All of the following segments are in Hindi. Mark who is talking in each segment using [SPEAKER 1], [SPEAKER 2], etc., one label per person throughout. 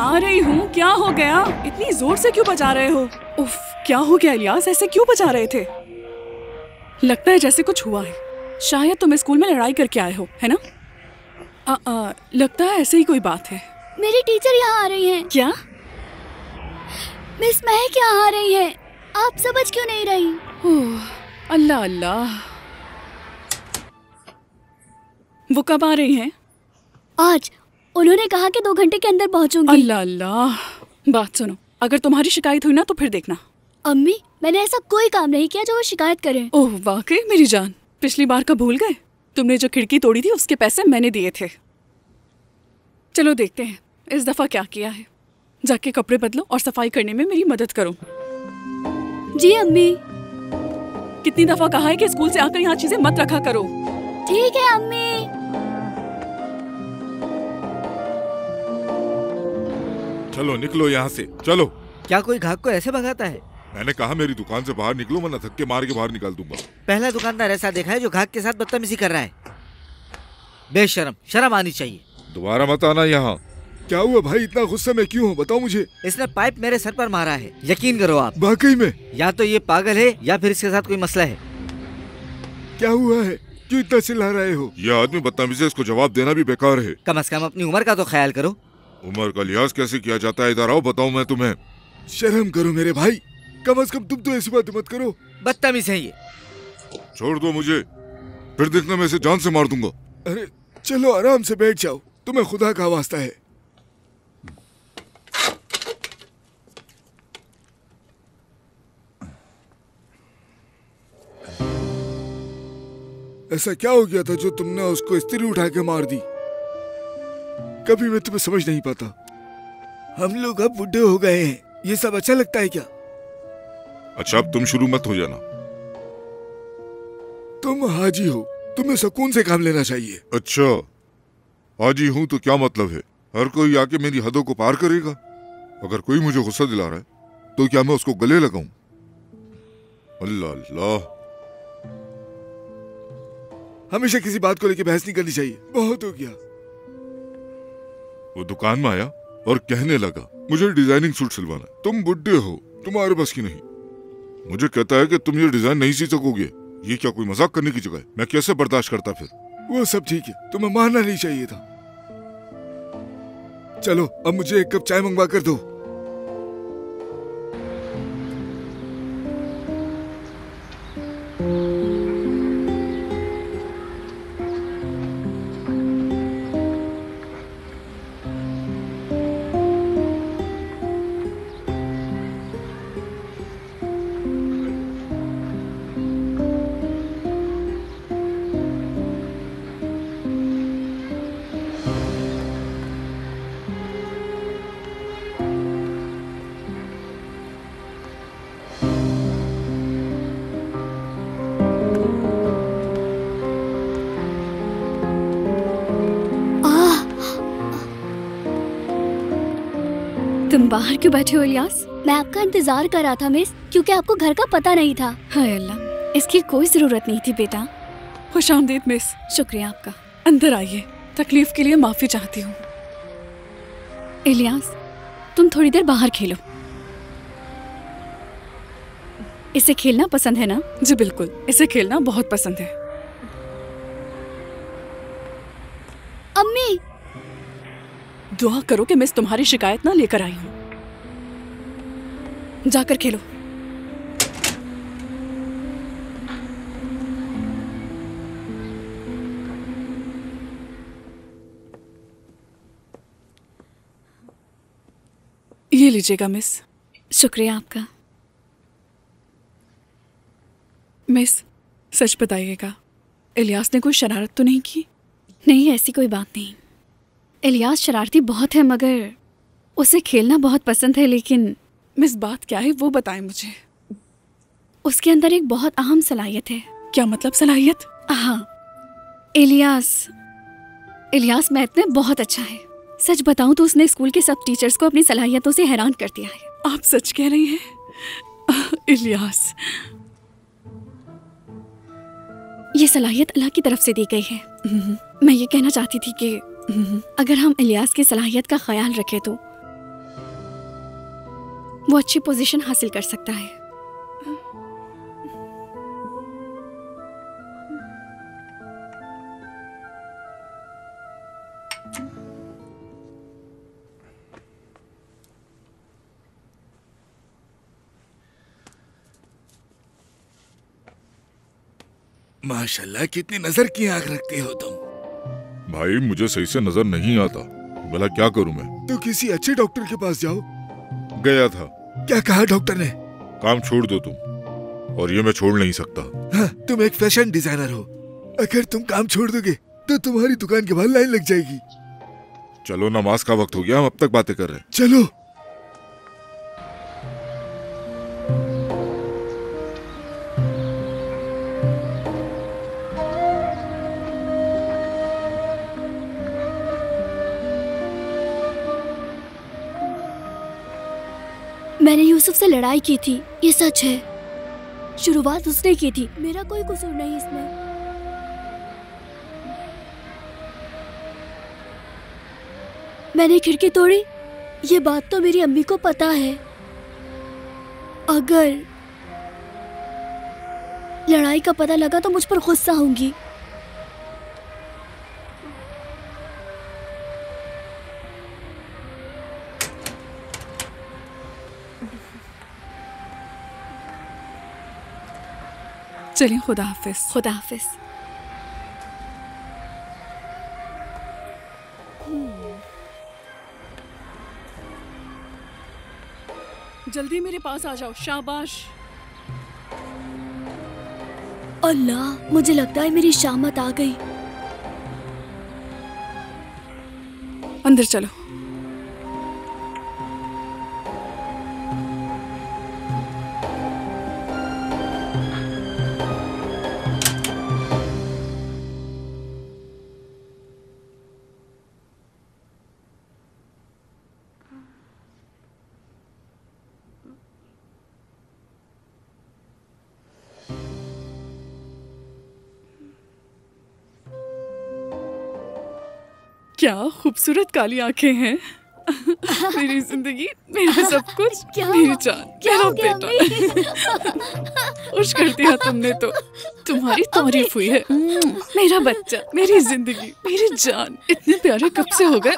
[SPEAKER 1] आ रही हूँ। क्या हो गया? इतनी जोर से क्यों बजा रहे हो? उफ, क्या हो गया इलियास? ऐसे क्यों बजा रहे थे? लगता है जैसे कुछ हुआ है। शायद तुम स्कूल में लड़ाई करके आए हो, है ना? लगता है ऐसे ही कोई बात है।
[SPEAKER 2] मेरी टीचर यहाँ आ रही हैं।
[SPEAKER 1] क्या?
[SPEAKER 2] मिस महक यहाँ आ रही है। आप समझ क्यों नहीं रही?
[SPEAKER 1] अल्लाह अल्लाह। वो कब आ रही हैं?
[SPEAKER 2] आज। उन्होंने कहा कि 2 घंटे के अंदर पहुँचूंगी।
[SPEAKER 1] अल्लाह अल्लाह। बात सुनो, अगर तुम्हारी शिकायत हुई ना तो फिर देखना।
[SPEAKER 2] अम्मी, मैंने ऐसा कोई काम नहीं किया जो वो शिकायत करें।
[SPEAKER 1] ओह वाकई मेरी जान, पिछली बार का भूल गए? तुमने जो खिड़की तोड़ी थी उसके पैसे मैंने दिए थे। चलो देखते हैं इस दफा क्या किया है। जाके कपड़े बदलो और सफाई करने में मेरी मदद करो।
[SPEAKER 2] जी अम्मी।
[SPEAKER 1] कितनी दफा कहा है कि स्कूल से आकर यहाँ चीजें मत रखा करो।
[SPEAKER 2] ठीक है अम्मी।
[SPEAKER 3] चलो निकलो यहाँ से, चलो।
[SPEAKER 4] क्या कोई ग्राहक को ऐसे भगाता है?
[SPEAKER 3] मैंने कहा मेरी दुकान से बाहर निकलो वरना धक्के मार के बाहर निकाल दूंगा।
[SPEAKER 4] पहला दुकानदार ऐसा देखा है जो ग्राहक के साथ बदतमीजी कर रहा है। बेशरम, शर्म आनी चाहिए।
[SPEAKER 3] दोबारा मत आना यहाँ। क्या हुआ भाई, इतना गुस्से में क्यों हो? बताओ मुझे।
[SPEAKER 4] इसने पाइप मेरे सर पर मारा है, यकीन करो आप।
[SPEAKER 3] वाकई में?
[SPEAKER 4] या तो ये पागल है या फिर इसके साथ कोई मसला है।
[SPEAKER 3] क्या हुआ है, क्यों इतना चिल्ला रहे हो? ये आदमी बदतमीजी, इसको जवाब देना भी बेकार है।
[SPEAKER 4] कम से कम अपनी उम्र का तो ख्याल करो।
[SPEAKER 3] उम्र का लिहाज कैसे किया जाता है? इधर आओ, बताऊं मैं तुम्हें। शर्म करो मेरे भाई, कम से कम तुम तो ऐसी बात मत करो।
[SPEAKER 4] बदतमीज है ये।
[SPEAKER 3] छोड़ दो मुझे, फिर देखना मैं इसे जान से मार दूंगा। अरे चलो आराम से बैठ जाओ, तुम्हें खुदा का वास्ता है। ऐसा क्या हो गया था जो तुमने उसको स्त्री उठा के मार दी? कभी मैं तुम्हें समझ नहीं पाता। हम लोग अब बुढ़े हो गए हैं, ये सब अच्छा लगता है क्या? अच्छा अब तुम शुरू मत हो जाना। तुम हाजी हो, तुम्हें सुकून से काम लेना चाहिए। अच्छा हाजी हूँ तो क्या मतलब है? हर कोई आके मेरी हदों को पार करेगा। अगर कोई मुझे गुस्सा दिला रहा है तो क्या मैं उसको गले लगाऊं? अल्लाह अल्लाह। हमेशा किसी बात को लेकर बहस नहीं करनी चाहिए, बहुत हो गया। वो दुकान में आया और कहने लगा मुझे डिजाइनिंग सूट सिलवाना है। तुम बुड्ढे हो, तुम्हारे बस की नहीं। मुझे कहता है कि तुम ये डिजाइन नहीं सी सकोगे। ये क्या कोई मजाक करने की जगह है? मैं कैसे बर्दाश्त करता फिर? वो सब ठीक है, तुम्हें मानना नहीं चाहिए था। चलो अब मुझे एक कप चाय मंगवा कर दो।
[SPEAKER 2] तुम बाहर क्यों बैठे हो इलियास? मैं आपका इंतजार कर रहा था मिस, क्योंकि आपको घर का पता नहीं था।
[SPEAKER 1] हाय अल्लाह,
[SPEAKER 2] इसकी कोई जरूरत नहीं थी बेटा।
[SPEAKER 1] खुशामदीद मिस।
[SPEAKER 2] शुक्रिया आपका।
[SPEAKER 1] अंदर आइए, तकलीफ के लिए माफी चाहती हूँ।
[SPEAKER 2] इलियास, तुम थोड़ी देर बाहर खेलो। इसे खेलना पसंद है ना?
[SPEAKER 1] जी बिल्कुल, इसे खेलना बहुत पसंद है।
[SPEAKER 2] अम्मी,
[SPEAKER 1] दुआ करो कि मिस तुम्हारी शिकायत ना लेकर आई हूँ। जाकर खेलो। ये लीजिएगा मिस।
[SPEAKER 2] शुक्रिया आपका।
[SPEAKER 1] मिस सच बताइएगा, इलियास ने कोई शरारत तो नहीं की?
[SPEAKER 2] नहीं, ऐसी कोई बात नहीं। इलियास शरारती बहुत है, मगर उसे खेलना बहुत पसंद है। लेकिन
[SPEAKER 1] मिस बात क्या है वो बताएं मुझे।
[SPEAKER 2] उसके अंदर एक बहुत अहम सलाहियत है।
[SPEAKER 1] क्या मतलब सलाहियत?
[SPEAKER 2] हाँ, इलियास मैथ में बहुत अच्छा है। सच बताऊं तो उसने स्कूल के सब टीचर्स को अपनी सलाहियतों से हैरान कर दिया है।
[SPEAKER 1] आप सच कह रही हैं? इलियास,
[SPEAKER 2] ये सलाहियत अल्लाह की तरफ से दी गई है। मैं ये कहना चाहती थी कि अगर हम इलियास की सलाहियत का ख्याल रखें तो वो अच्छी पोजीशन हासिल कर सकता है।
[SPEAKER 5] माशाल्लाह, कितनी नजर की आंख रखते हो तुम।
[SPEAKER 3] भाई मुझे सही से नजर नहीं आता, भला क्या करूं मैं?
[SPEAKER 5] तो किसी अच्छे डॉक्टर के पास जाओ।
[SPEAKER 3] गया था।
[SPEAKER 5] क्या कहा डॉक्टर ने?
[SPEAKER 3] काम छोड़ दो तुम, और ये मैं छोड़ नहीं सकता।
[SPEAKER 5] हाँ, तुम एक फैशन डिजाइनर हो, अगर तुम काम छोड़ दोगे तो तुम्हारी दुकान के बाहर लाइन लग जाएगी।
[SPEAKER 3] चलो, नमाज का वक्त हो गया, हम अब तक बातें कर रहे हैं।
[SPEAKER 5] चलो।
[SPEAKER 2] मैंने यूसुफ से लड़ाई की थी, ये सच है। शुरुआत उसने की थी, मेरा कोई कसूर नहीं इसमें। मैंने खिड़की तोड़ी, ये बात तो मेरी अम्मी को पता है। अगर लड़ाई का पता लगा तो मुझ पर गुस्सा होंगी।
[SPEAKER 1] चलिए, खुदा हाफिज।
[SPEAKER 2] खुदा हाफिज।
[SPEAKER 1] जल्दी मेरे पास आ जाओ, शाबाश।
[SPEAKER 2] अल्लाह, मुझे लगता है मेरी शामत आ गई।
[SPEAKER 1] अंदर चलो। क्या खूबसूरत काली आंखें हैं। मेरी जिंदगी, मेरा सब कुछ, मेरी जान, मेरा बेटा। खुश कर दिया तुमने तो। तुम्हारी तारीफ हुई है। मेरा बच्चा, मेरी जिंदगी, मेरी जान, इतने प्यारे कब से हो गए।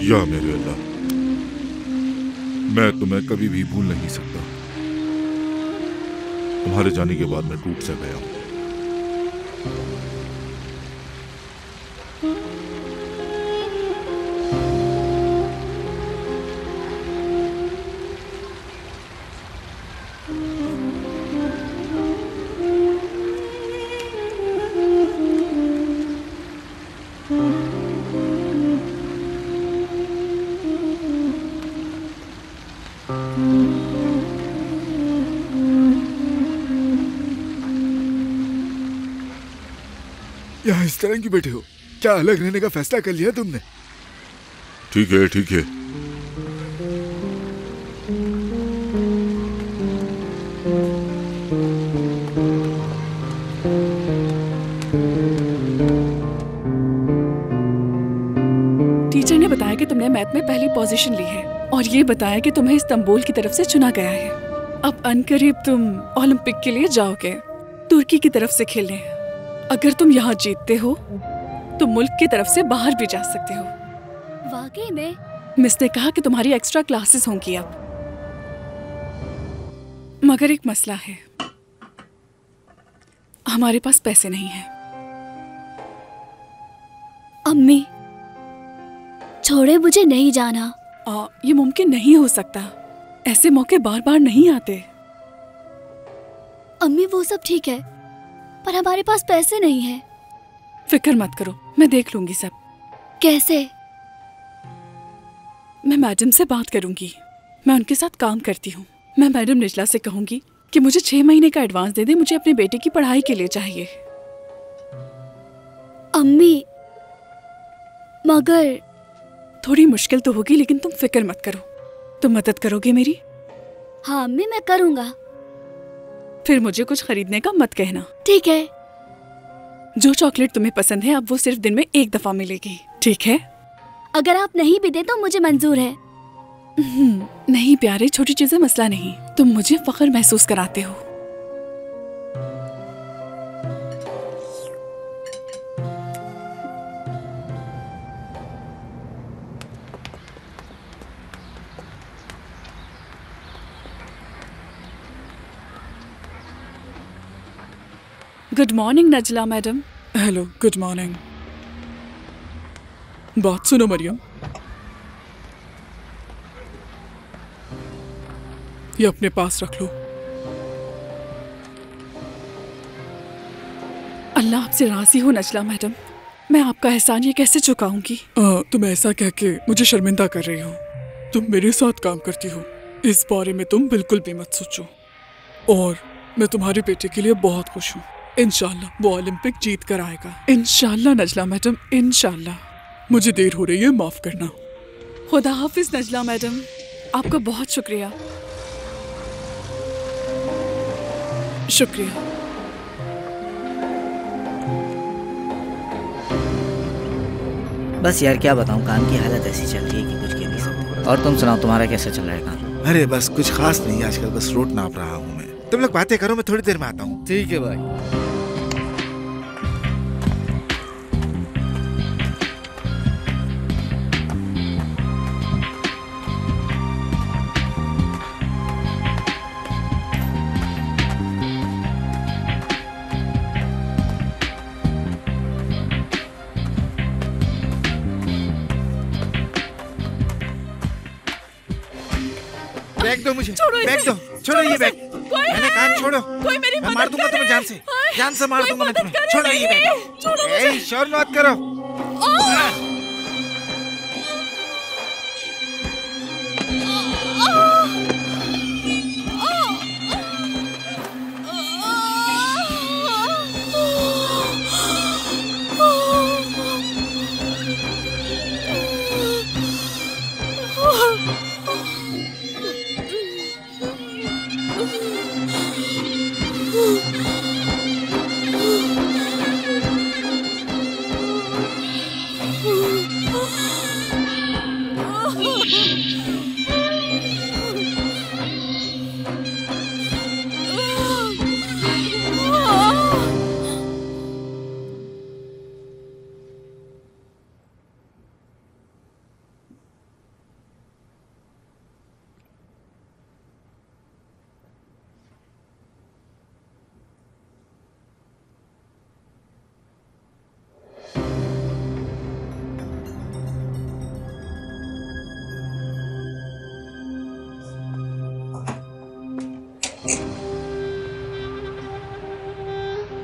[SPEAKER 3] या मेरे अल्लाह, मैं तुम्हें कभी भी भूल नहीं सकता। तुम्हारे जाने के बाद मैं टूट सा गया हूं।
[SPEAKER 5] यहाँ इस तरह क्यों बैठे हो? क्या अलग रहने का फैसला कर लिया तुमने?
[SPEAKER 3] ठीक है, ठीक है।
[SPEAKER 1] टीचर ने बताया कि तुमने मैथ में पहली पोजीशन ली है, और ये बताया कि तुम्हें इस्तांबुल की तरफ से चुना गया है। अब अनकरीब तुम ओलंपिक के लिए जाओगे। तुर्की की तरफ से खेलने। अगर तुम यहाँ जीतते हो तो मुल्क की तरफ से बाहर भी जा सकते हो।
[SPEAKER 2] वाकई में?
[SPEAKER 1] मिस ने कहा कि तुम्हारी एक्स्ट्रा क्लासेस होंगी अब, मगर एक मसला है, हमारे पास पैसे नहीं हैं।
[SPEAKER 2] अम्मी छोड़े, मुझे नहीं जाना।
[SPEAKER 1] ये मुमकिन नहीं हो सकता, ऐसे मौके बार बार नहीं आते।
[SPEAKER 2] अम्मी वो सब ठीक है, पर हमारे पास पैसे नहीं है।
[SPEAKER 1] फिक्र मत करो, मैं देख लूंगी सब।
[SPEAKER 2] कैसे?
[SPEAKER 1] मैं मैडम से बात करूंगी, मैं उनके साथ काम करती हूँ। मैं मैडम निजला से कहूंगी कि मुझे 6 महीने का एडवांस दे दे, मुझे अपने बेटे की पढ़ाई के लिए चाहिए।
[SPEAKER 2] अम्मी मगर
[SPEAKER 1] थोड़ी मुश्किल तो होगी, लेकिन तुम फिक्र मत करो। तुम मदद करोगे मेरी?
[SPEAKER 2] हाँ अम्मी, मैं करूँगा।
[SPEAKER 1] फिर मुझे कुछ खरीदने का मत कहना।
[SPEAKER 2] ठीक है।
[SPEAKER 1] जो चॉकलेट तुम्हें पसंद है अब वो सिर्फ दिन में एक दफा मिलेगी, ठीक है?
[SPEAKER 2] अगर आप नहीं भी दे तो मुझे मंजूर है।
[SPEAKER 1] नहीं प्यारे, छोटी चीजें मसला नहीं, तुम मुझे फख्र महसूस कराते हो। Good morning Najla madam.
[SPEAKER 6] Hello, good morning. बात सुनो मरियम, ये अपने पास रख लो।
[SPEAKER 1] अल्लाह आपसे राजी हो नजला मैडम, मैं आपका एहसान ये कैसे चुकाऊंगी?
[SPEAKER 6] तुम ऐसा कह के मुझे शर्मिंदा कर रही हो। तुम मेरे साथ काम करती हो, इस बारे में तुम बिल्कुल भी मत सोचो। और मैं तुम्हारे बेटे के लिए बहुत खुश हूँ। इंशाल्लाह वो ओलंपिक जीत कर आएगा।
[SPEAKER 1] इंशाल्लाह नजला मैडम, इंशाल्लाह।
[SPEAKER 6] मुझे देर हो रही है, माफ करना।
[SPEAKER 1] खुदा हाफिज नजला मैडम, आपका बहुत शुक्रिया। शुक्रिया।
[SPEAKER 4] बस यार क्या बताऊं, काम की हालत ऐसी चल रही है कि कुछ कह नहीं सकते। और तुम सुनाओ, तुम्हारा कैसा चल रहा है काम?
[SPEAKER 5] अरे बस कुछ खास नहीं, आजकल बस रोड नाप रहा हूँ मैं। तुम लोग बातें करो, मैं थोड़ी देर में आता हूँ।
[SPEAKER 4] ठीक है भाई।
[SPEAKER 5] बैग दो मुझे,
[SPEAKER 1] छोड़ो इसे।
[SPEAKER 5] बैग दो, छोड़ो ये बैग। मैंने कहा छोड़ो,
[SPEAKER 1] कोई मेरी
[SPEAKER 5] मैं
[SPEAKER 1] मदद
[SPEAKER 5] मार दूंगा
[SPEAKER 1] करे।
[SPEAKER 5] तुम्हें जान से, जान से मार
[SPEAKER 1] कोई
[SPEAKER 5] दूंगा मैं
[SPEAKER 1] मदद
[SPEAKER 5] तुम्हें।
[SPEAKER 1] करे
[SPEAKER 5] छोड़ो ये
[SPEAKER 1] मेरी।
[SPEAKER 5] बैग।
[SPEAKER 1] छोड़ो मुझे।
[SPEAKER 5] ए, शोर मत करो।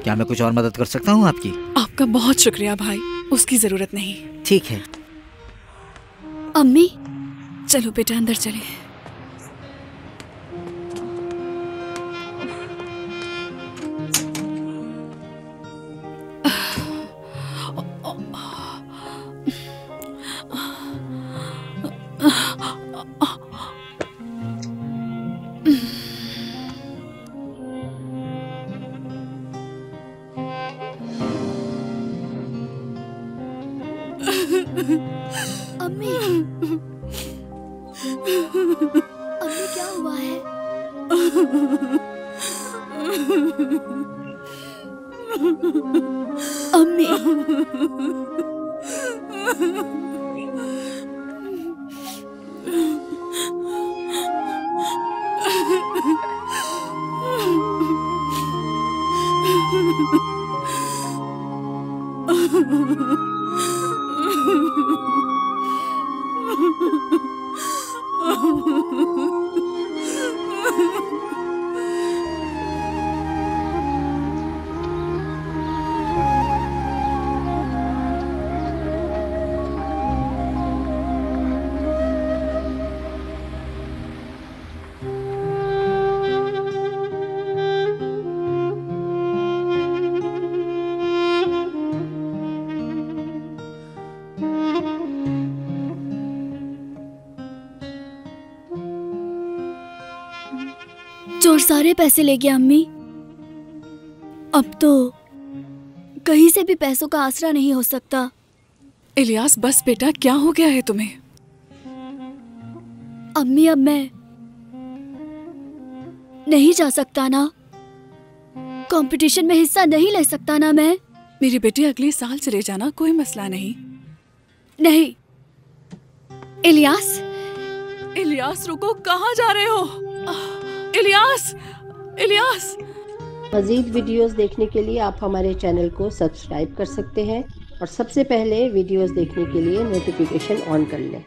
[SPEAKER 4] क्या मैं कुछ और मदद कर सकता हूँ आपकी?
[SPEAKER 1] आपका बहुत शुक्रिया भाई, उसकी जरूरत नहीं।
[SPEAKER 4] ठीक है।
[SPEAKER 2] अम्मी
[SPEAKER 1] चलो बेटा अंदर चले।
[SPEAKER 2] अम्मी अम्मी क्या हुआ है? अम्मी चोर सारे पैसे ले गया अम्मी। अब तो कहीं से भी पैसों का आसरा नहीं हो सकता।
[SPEAKER 1] इलियास बस बेटा, क्या हो गया है तुम्हें?
[SPEAKER 2] अम्मी अब मैं नहीं जा सकता ना, कंपटीशन में हिस्सा नहीं ले सकता ना मैं।
[SPEAKER 1] मेरी बेटी अगले साल चले जाना, कोई मसला नहीं।
[SPEAKER 2] नहीं इलियास,
[SPEAKER 1] इलियास रुको, कहाँ जा रहे हो? इलियास, इलियास।
[SPEAKER 7] मज़ीद वीडियोस देखने के लिए आप हमारे चैनल को सब्सक्राइब कर सकते हैं और सबसे पहले वीडियोस देखने के लिए नोटिफिकेशन ऑन कर लें।